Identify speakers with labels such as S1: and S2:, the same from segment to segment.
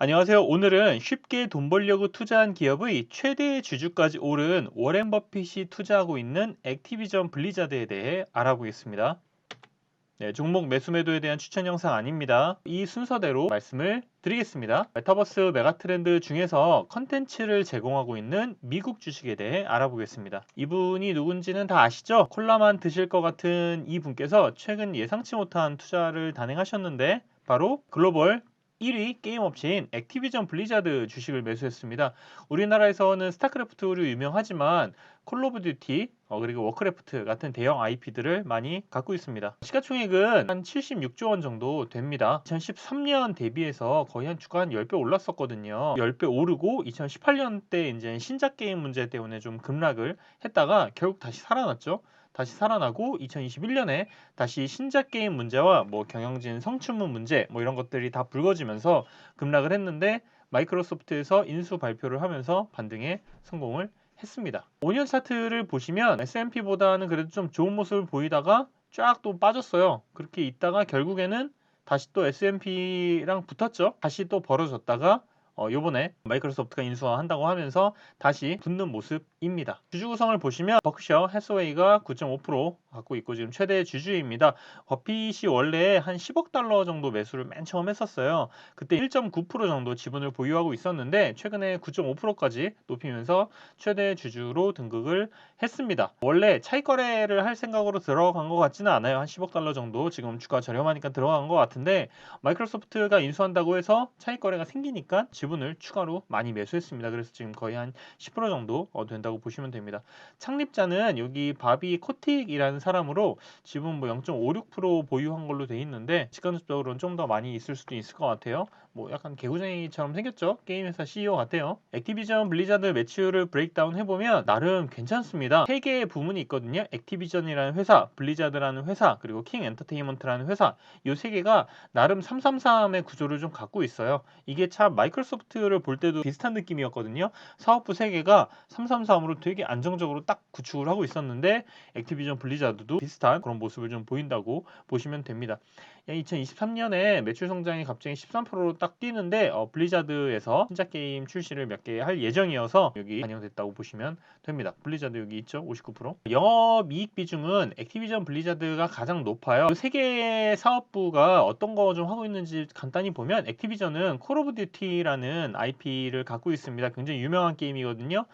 S1: 안녕하세요. 오늘은 쉽게 돈 벌려고 투자한 기업의 최대 주주까지 오른 워렌 버핏이 투자하고 있는 액티비전 블리자드에 대해 알아보겠습니다. 네, 종목 매수 매도에 대한 추천 영상 아닙니다. 이 순서대로 말씀을 드리겠습니다. 메타버스 메가트렌드 중에서 컨텐츠를 제공하고 있는 미국 주식에 대해 알아보겠습니다. 이분이 누군지는 다 아시죠? 콜라만 드실 것 같은 이분께서 최근 예상치 못한 투자를 단행하셨는데 바로 글로벌 1위 게임 업체인 액티비전 블리자드 주식을 매수했습니다. 우리나라에서는 스타크래프트로 유명하지만 콜 오브 듀티 그리고 워크래프트 같은 대형 IP들을 많이 갖고 있습니다. 시가총액은 한 76조 원 정도 됩니다. 2013년 대비해서 거의 한 주가 한 10배 올랐었거든요. 10배 오르고 2018년 때 이제 신작 게임 문제 때문에 좀 급락을 했다가 결국 다시 살아났죠. 다시 살아나고 2021년에 다시 신작 게임 문제와 뭐 경영진 성추문 문제 뭐 이런 것들이 다 불거지면서 급락을 했는데 마이크로소프트에서 인수 발표를 하면서 반등에 성공을 했습니다. 5년 차트를 보시면 S&P보다는 그래도 좀 좋은 모습을 보이다가 쫙 또 빠졌어요. 그렇게 있다가 결국에는 다시 또 S&P랑 붙었죠. 다시 또 벌어졌다가 요번에 마이크로소프트가 인수한다고 하면서 다시 붙는 모습입니다. 주주 구성을 보시면 버크셔 해서웨이가 9.5% 갖고 있고 지금 최대 주주입니다. 버핏이 원래 한 10억 달러 정도 매수를 맨 처음 했었어요. 그때 1.9% 정도 지분을 보유하고 있었는데 최근에 9.5%까지 높이면서 최대 주주로 등극을 했습니다. 원래 차익 거래를 할 생각으로 들어간 것 같지는 않아요. 한 10억 달러 정도 지금 주가 저렴하니까 들어간 것 같은데 마이크로소프트가 인수한다고 해서 차익 거래가 생기니까 지분을 추가로 많이 매수했습니다. 그래서 지금 거의 한 10% 정도 된다고 보시면 됩니다. 창립자는 여기 바비 코틱이라는 사람으로 지분 뭐 0.56% 보유한 걸로 돼 있는데 직간접적으로는 좀 더 많이 있을 수도 있을 것 같아요. 뭐 약간 개구쟁이처럼 생겼죠? 게임 회사 CEO 같아요. 액티비전 블리자드 매출을 브레이크다운 해보면 나름 괜찮습니다. 세 개의 부문이 있거든요. 액티비전이라는 회사, 블리자드라는 회사, 그리고 킹 엔터테인먼트라는 회사. 이 세 개가 나름 333의 구조를 좀 갖고 있어요. 이게 참 마이크로소프트를 볼 때도 비슷한 느낌이었거든요. 사업부 세 개가 333으로 되게 안정적으로 딱 구축을 하고 있었는데 액티비전 블리자드도 비슷한 그런 모습을 좀 보인다고 보시면 됩니다. 2023년에 매출 성장이 갑자기 13%로 딱 뛰는데 블리자드에서 신작 게임 출시를 몇 개 할 예정이어서 여기 반영됐다고 보시면 됩니다. 블리자드 여기 있죠? 59%. 영업이익 비중은 액티비전 블리자드가 가장 높아요. 이 세 개의 사업부가 어떤 거 좀 하고 있는지 간단히 보면 액티비전은 콜 오브 듀티라는 IP를 갖고 있습니다. 굉장히 유명한 게임이거든요.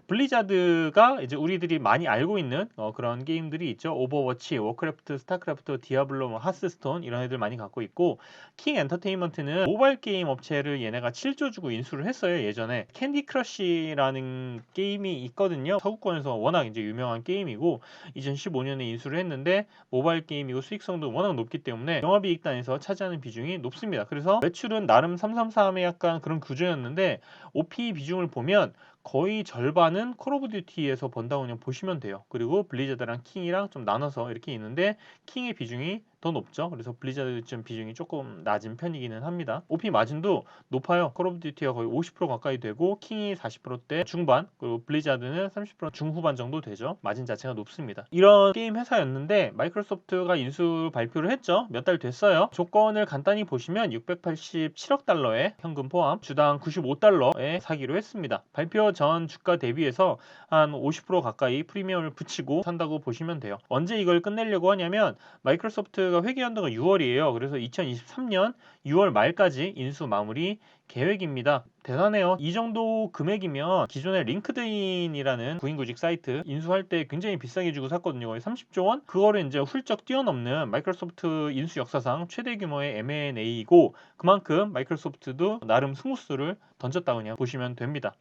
S1: 블리자드가 이제 우리들이 많이 알고 있는 그런 게임들이 있죠. 오버워치, 워크래프트, 스타크래프트, 디아블로, 뭐 하스스톤 이런 애들 많이 갖고 있고 킹 엔터테인먼트는 모바일 게임 업체를 얘네가 7조 주고 인수를 했어요. 예전에 캔디 크러쉬라는 게임이 있거든요. 서구권에서 워낙 이제 유명한 게임이고 2015년에 인수를 했는데 모바일 게임이고 수익성도 워낙 높기 때문에 영업이익단에서 차지하는 비중이 높습니다. 그래서 매출은 나름 333의 약간 그런 구조였는데 OP 비중을 보면 거의 절반은 콜 오브 듀티에서 번다고 그냥 보시면 돼요. 그리고 블리자드랑 킹이랑 좀 나눠서 이렇게 있는데 킹의 비중이 더 높죠. 그래서 블리자드 좀 비중이 조금 낮은 편이기는 합니다. OP 마진도 높아요. 콜 오브 듀티가 거의 50% 가까이 되고 킹이 40%대 중반 그리고 블리자드는 30% 중후반 정도 되죠. 마진 자체가 높습니다. 이런 게임 회사였는데 마이크로소프트가 인수 발표를 했죠. 몇 달 됐어요. 조건을 간단히 보시면 687억 달러의 현금 포함 주당 95달러에 사기로 했습니다. 발표 전 주가 대비해서 한 50% 가까이 프리미엄을 붙이고 산다고 보시면 돼요. 언제 이걸 끝내려고 하냐면 마이크로소프트가 회계 연도가 6월이에요. 그래서 2023년 6월 말까지 인수 마무리 계획입니다. 대단해요. 이 정도 금액이면 기존의 링크드인이라는 구인구직 사이트 인수할 때 굉장히 비싸게 주고 샀거든요. 거의 30조 원? 그거를 이제 훌쩍 뛰어넘는 마이크로소프트 인수 역사상 최대 규모의 M&A이고 그만큼 마이크로소프트도 나름 스무스를 던졌다 그냥 보시면 됩니다.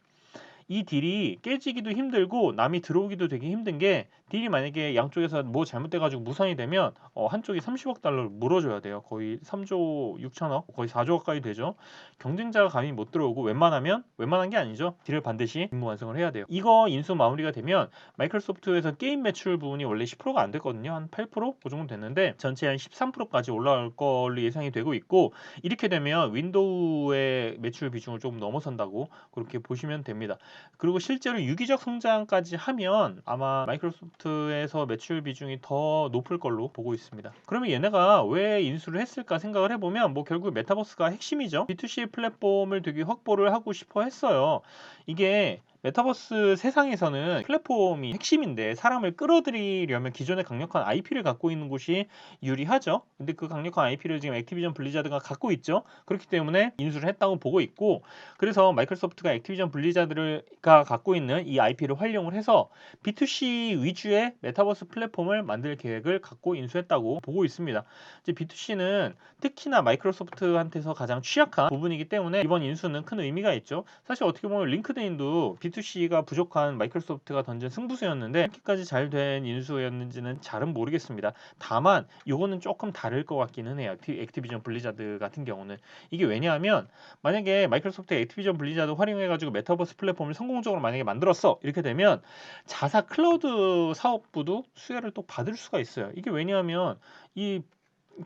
S1: 이 딜이 깨지기도 힘들고 남이 들어오기도 되게 힘든 게 딜이 만약에 양쪽에서 뭐 잘못돼가지고 무산이 되면 한쪽이 30억 달러를 물어줘야 돼요. 거의 3조 6천억, 거의 4조 가까이 되죠. 경쟁자가 감히 못 들어오고 웬만한 게 아니죠. 딜을 반드시 임무 완성을 해야 돼요. 이거 인수 마무리가 되면 마이크로소프트에서 게임 매출 부분이 원래 10%가 안 됐거든요. 한 8%? 그 정도 됐는데 전체 한 13%까지 올라갈 걸로 예상이 되고 있고 이렇게 되면 윈도우의 매출 비중을 조금 넘어선다고 그렇게 보시면 됩니다. 그리고 실제로 유기적 성장까지 하면 아마 마이크로소프트에서 매출 비중이 더 높을 걸로 보고 있습니다. 그러면 얘네가 왜 인수를 했을까 생각을 해보면 뭐 결국 메타버스가 핵심이죠. B2C 플랫폼을 되게 확보를 하고 싶어 했어요. 이게 메타버스 세상에서는 플랫폼이 핵심인데 사람을 끌어들이려면 기존의 강력한 IP를 갖고 있는 곳이 유리하죠. 근데 그 강력한 IP를 지금 액티비전 블리자드가 갖고 있죠. 그렇기 때문에 인수를 했다고 보고 있고, 그래서 마이크로소프트가 액티비전 블리자드가 갖고 있는 이 IP를 활용을 해서 B2C 위주의 메타버스 플랫폼을 만들 계획을 갖고 인수했다고 보고 있습니다. 이제 B2C는 특히나 마이크로소프트한테서 가장 취약한 부분이기 때문에 이번 인수는 큰 의미가 있죠. 사실 어떻게 보면 링크드인도 B2C가 부족한 마이크로소프트가 던진 승부수였는데 이렇게까지 잘 된 인수였는지는 잘은 모르겠습니다. 다만 이거는 조금 다를 것 같기는 해요. 액티비전 블리자드 같은 경우는. 이게 왜냐하면 만약에 마이크로소프트 액티비전 블리자드 활용해가지고 메타버스 플랫폼을 성공적으로 만약에 만들었어, 이렇게 되면 자사 클라우드 사업부도 수혜를 또 받을 수가 있어요. 이게 왜냐하면 이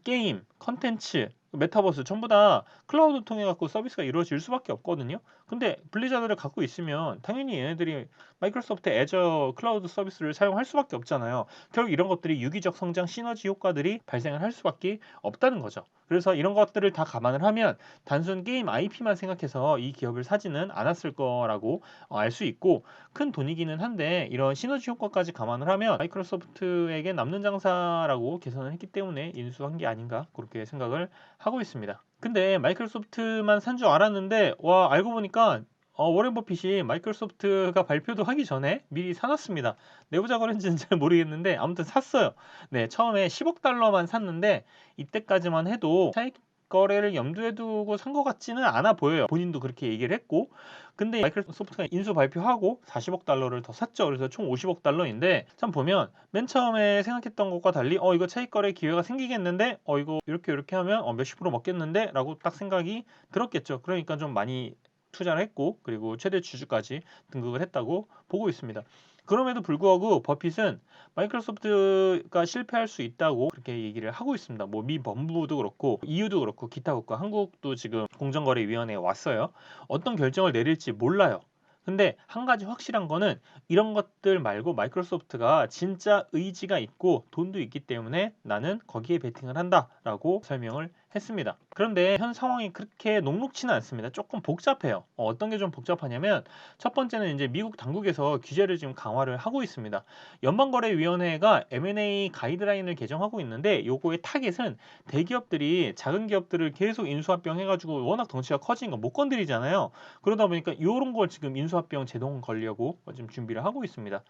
S1: 게임, 컨텐츠, 메타버스 전부 다 클라우드 통해 갖고 서비스가 이루어질 수밖에 없거든요. 근데 블리자드를 갖고 있으면 당연히 얘네들이 마이크로소프트 애저 클라우드 서비스를 사용할 수밖에 없잖아요. 결국 이런 것들이 유기적 성장 시너지 효과들이 발생을 할 수밖에 없다는 거죠. 그래서 이런 것들을 다 감안을 하면 단순 게임 IP만 생각해서 이 기업을 사지는 않았을 거라고 알 수 있고, 큰 돈이기는 한데 이런 시너지 효과까지 감안을 하면 마이크로소프트에게 남는 장사라고 계산을 했기 때문에 인수한 게 아닌가 그렇게 생각을 하고 있습니다. 근데 마이크로소프트만 산 줄 알았는데 와, 알고 보니까 워렌 버핏이 마이크로소프트가 발표도 하기 전에 미리 사놨습니다. 내부자 거래인지는 잘 모르겠는데 아무튼 샀어요. 네, 처음에 10억 달러만 샀는데 이때까지만 해도 차익 거래를 염두에 두고 산 것 같지는 않아 보여요. 본인도 그렇게 얘기를 했고. 근데 마이크로소프트가 인수 발표하고 40억 달러를 더 샀죠. 그래서 총 50억 달러인데 참 보면 맨 처음에 생각했던 것과 달리 이거 차익 거래 기회가 생기겠는데 이거 이렇게 하면 몇십 프로 먹겠는데 라고 딱 생각이 들었겠죠. 그러니까 좀 많이 투자를 했고, 그리고 최대 주주까지 등극을 했다고 보고 있습니다. 그럼에도 불구하고 버핏은 마이크로소프트가 실패할 수 있다고 그렇게 얘기를 하고 있습니다. 뭐 미 법무부도 그렇고 EU도 그렇고 기타 국가, 한국도 지금 공정거래위원회에 왔어요. 어떤 결정을 내릴지 몰라요. 근데 한 가지 확실한 거는 이런 것들 말고 마이크로소프트가 진짜 의지가 있고 돈도 있기 때문에 나는 거기에 베팅을 한다라고 설명을 했습니다. 그런데 현 상황이 그렇게 녹록치는 않습니다. 조금 복잡해요. 어떤 게 좀 복잡하냐면 첫 번째는 이제 미국 당국에서 규제를 지금 강화를 하고 있습니다. 연방거래위원회가 M&A 가이드라인을 개정하고 있는데 요거의 타겟은 대기업들이 작은 기업들을 계속 인수합병 해가지고 워낙 덩치가 커진 거 못 건드리잖아요. 그러다 보니까 이런 걸 지금 인수합병 제동 걸려고 지금 준비를 하고 있습니다.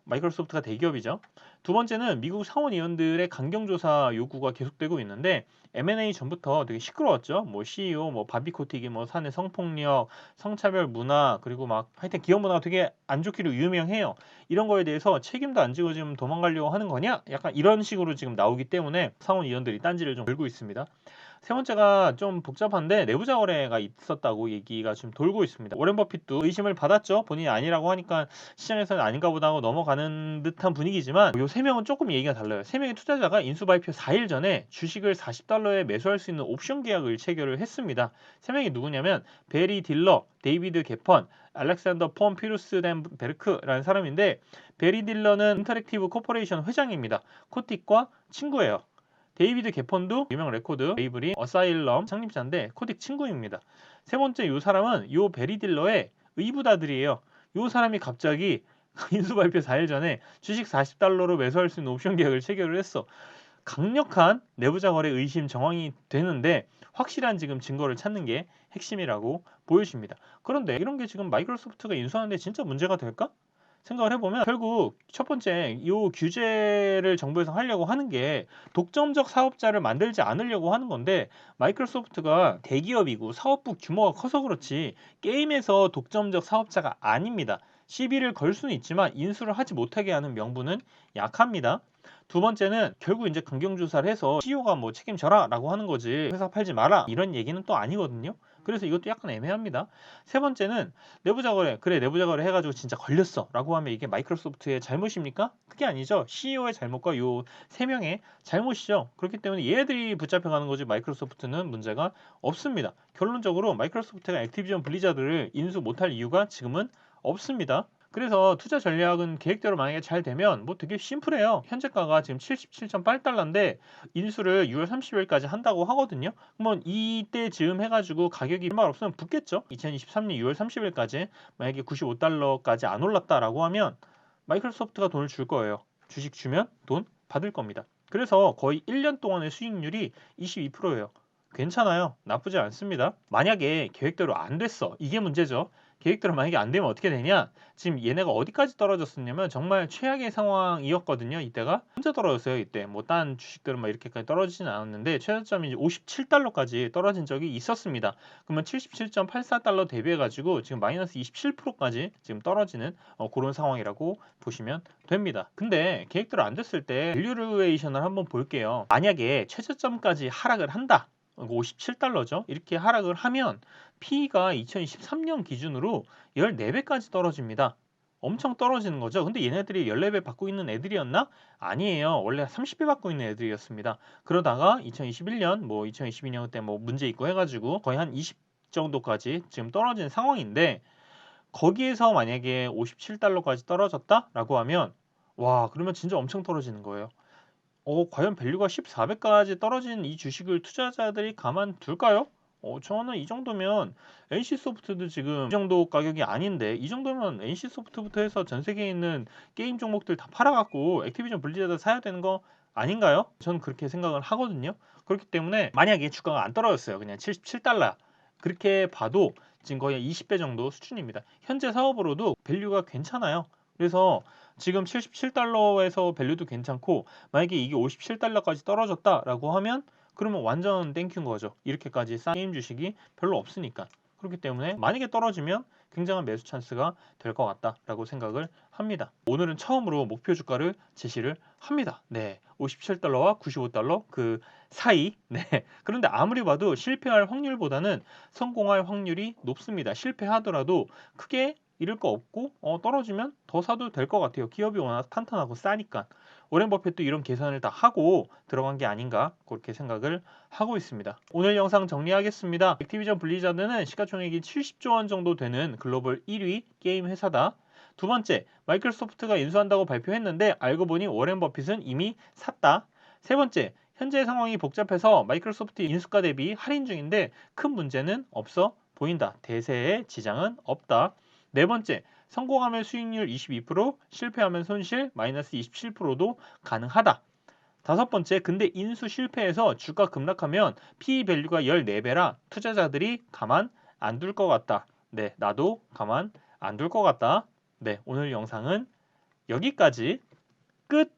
S1: 마이크로소프트가 대기업이죠. 두 번째는 미국 상원의원들의 강경조사 요구가 계속되고 있는데 M&A 전부터 되게 시끄러웠죠. 뭐 CEO, 뭐 바비코틱이 뭐 사내 성폭력, 성차별 문화, 그리고 막 하여튼 기업 문화가 되게 안 좋기로 유명해요. 이런 거에 대해서 책임도 안 지고 지금 도망가려고 하는 거냐? 약간 이런 식으로 지금 나오기 때문에 상원의원들이 딴지를 좀 걸고 있습니다. 세 번째가 좀 복잡한데 내부자 거래가 있었다고 얘기가 좀 돌고 있습니다. 워렌 버핏도 의심을 받았죠. 본인이 아니라고 하니까 시장에서는 아닌가 보다 하고 넘어가는 듯한 분위기지만 요 세 명은 조금 얘기가 달라요. 세 명의 투자자가 인수 발표 4일 전에 주식을 40달러에 매수할 수 있는 옵션 계약을 체결을 했습니다. 세 명이 누구냐면 베리 딜러, 데이비드 게펀, 알렉산더 폰 피루스덴베르크라는 사람인데, 베리 딜러는 인터랙티브 코퍼레이션 회장입니다. 코틱과 친구예요. 데이비드 게펀도 유명 레코드 레이블인 어사일럼 창립자인데 코딕 친구입니다. 세 번째 이 사람은 요 베리 딜러의 의붓아들이에요. 요 사람이 갑자기 인수 발표 4일 전에 주식 40달러로 매수할 수 있는 옵션 계약을 체결을 했어. 강력한 내부자 거래 의심 정황이 되는데 확실한 지금 증거를 찾는 게 핵심이라고 보여집니다. 그런데 이런 게 지금 마이크로소프트가 인수하는데 진짜 문제가 될까? 생각을 해보면 결국 첫 번째 이 규제를 정부에서 하려고 하는 게 독점적 사업자를 만들지 않으려고 하는 건데, 마이크로소프트가 대기업이고 사업부 규모가 커서 그렇지 게임에서 독점적 사업자가 아닙니다. 시비를 걸 수는 있지만 인수를 하지 못하게 하는 명분은 약합니다. 두 번째는 결국 이제 강경조사를 해서 CEO가 뭐 책임져라 라고 하는 거지 회사 팔지 마라 이런 얘기는 또 아니거든요. 그래서 이것도 약간 애매합니다. 세 번째는 내부자 거래, 그래 내부자 거래 해가지고 진짜 걸렸어 라고 하면 이게 마이크로소프트의 잘못입니까? 그게 아니죠. CEO의 잘못과 요 세 명의 잘못이죠. 그렇기 때문에 얘들이 붙잡혀가는 거지 마이크로소프트는 문제가 없습니다. 결론적으로 마이크로소프트가 액티비전 블리자드를 인수 못할 이유가 지금은 없습니다. 그래서 투자 전략은 계획대로 만약에 잘 되면 뭐 되게 심플해요. 현재가가 지금 77.8달러인데 인수를 6월 30일까지 한다고 하거든요. 그러면 이때 즈음 해가지고 가격이 얼마 없으면 붙겠죠. 2023년 6월 30일까지 만약에 95달러까지 안 올랐다라고 하면 마이크로소프트가 돈을 줄 거예요. 주식 주면 돈 받을 겁니다. 그래서 거의 1년 동안의 수익률이 22%예요. 괜찮아요. 나쁘지 않습니다. 만약에 계획대로 안 됐어. 이게 문제죠. 계획대로 만약에 안 되면 어떻게 되냐? 지금 얘네가 어디까지 떨어졌었냐면 정말 최악의 상황이었거든요. 이때가 혼자 떨어졌어요. 이때 뭐 딴 주식들은 막 이렇게까지 떨어지진 않았는데 최저점이 이제 57달러까지 떨어진 적이 있었습니다. 그러면 77.84달러 대비해가지고 지금 마이너스 27%까지 지금 떨어지는 그런 상황이라고 보시면 됩니다. 근데 계획대로 안 됐을 때 밸류에이션을 한번 볼게요. 만약에 최저점까지 하락을 한다. 57달러죠. 이렇게 하락을 하면 P가 2023년 기준으로 14배까지 떨어집니다. 엄청 떨어지는 거죠. 근데 얘네들이 14배 받고 있는 애들이었나? 아니에요. 원래 30배 받고 있는 애들이었습니다. 그러다가 2021년, 뭐 2022년 때 뭐 문제 있고 해가지고 거의 한 20 정도까지 지금 떨어진 상황인데 거기에서 만약에 57달러까지 떨어졌다라고 하면 와, 그러면 진짜 엄청 떨어지는 거예요. 과연 밸류가 14배까지 떨어진 이 주식을 투자자들이 가만둘까요? 저는 이 정도면 NC소프트도 지금 이 정도 가격이 아닌데 이 정도면 NC소프트부터 해서 전 세계에 있는 게임 종목들 다 팔아갖고 액티비전 블리자드 사야 되는 거 아닌가요? 저는 그렇게 생각을 하거든요. 그렇기 때문에 만약에 주가가 안 떨어졌어요. 그냥 77달러. 그렇게 봐도 지금 거의 20배 정도 수준입니다. 현재 사업으로도 밸류가 괜찮아요. 그래서 지금 77달러에서 밸류도 괜찮고 만약에 이게 57달러까지 떨어졌다라고 하면 그러면 완전 땡큐인 거죠. 이렇게까지 싼 게임 주식이 별로 없으니까. 그렇기 때문에 만약에 떨어지면 굉장한 매수 찬스가 될 것 같다라고 생각을 합니다. 오늘은 처음으로 목표 주가를 제시를 합니다. 네, 57달러와 95달러 그 사이. 네, 그런데 아무리 봐도 실패할 확률보다는 성공할 확률이 높습니다. 실패하더라도 크게 잃을 거 없고 떨어지면 더 사도 될 것 같아요. 기업이 워낙 탄탄하고 싸니까. 오렌 버핏도 이런 계산을 다 하고 들어간 게 아닌가 그렇게 생각을 하고 있습니다. 오늘 영상 정리하겠습니다. 액티비전 블리자드는 시가총액이 70조 원 정도 되는 글로벌 1위 게임 회사다. 두 번째, 마이크로소프트가 인수한다고 발표했는데 알고 보니 워렌 버핏은 이미 샀다. 세 번째, 현재 상황이 복잡해서 마이크로소프트 인수가 대비 할인 중인데 큰 문제는 없어 보인다. 대세에 지장은 없다. 네 번째, 성공하면 수익률 22%, 실패하면 손실 마이너스 27%도 가능하다. 다섯 번째, 근데 인수 실패해서 주가 급락하면 PE 밸류가 14배라 투자자들이 가만 안 둘 것 같다. 네, 나도 가만 안 둘 것 같다. 네, 오늘 영상은 여기까지 끝!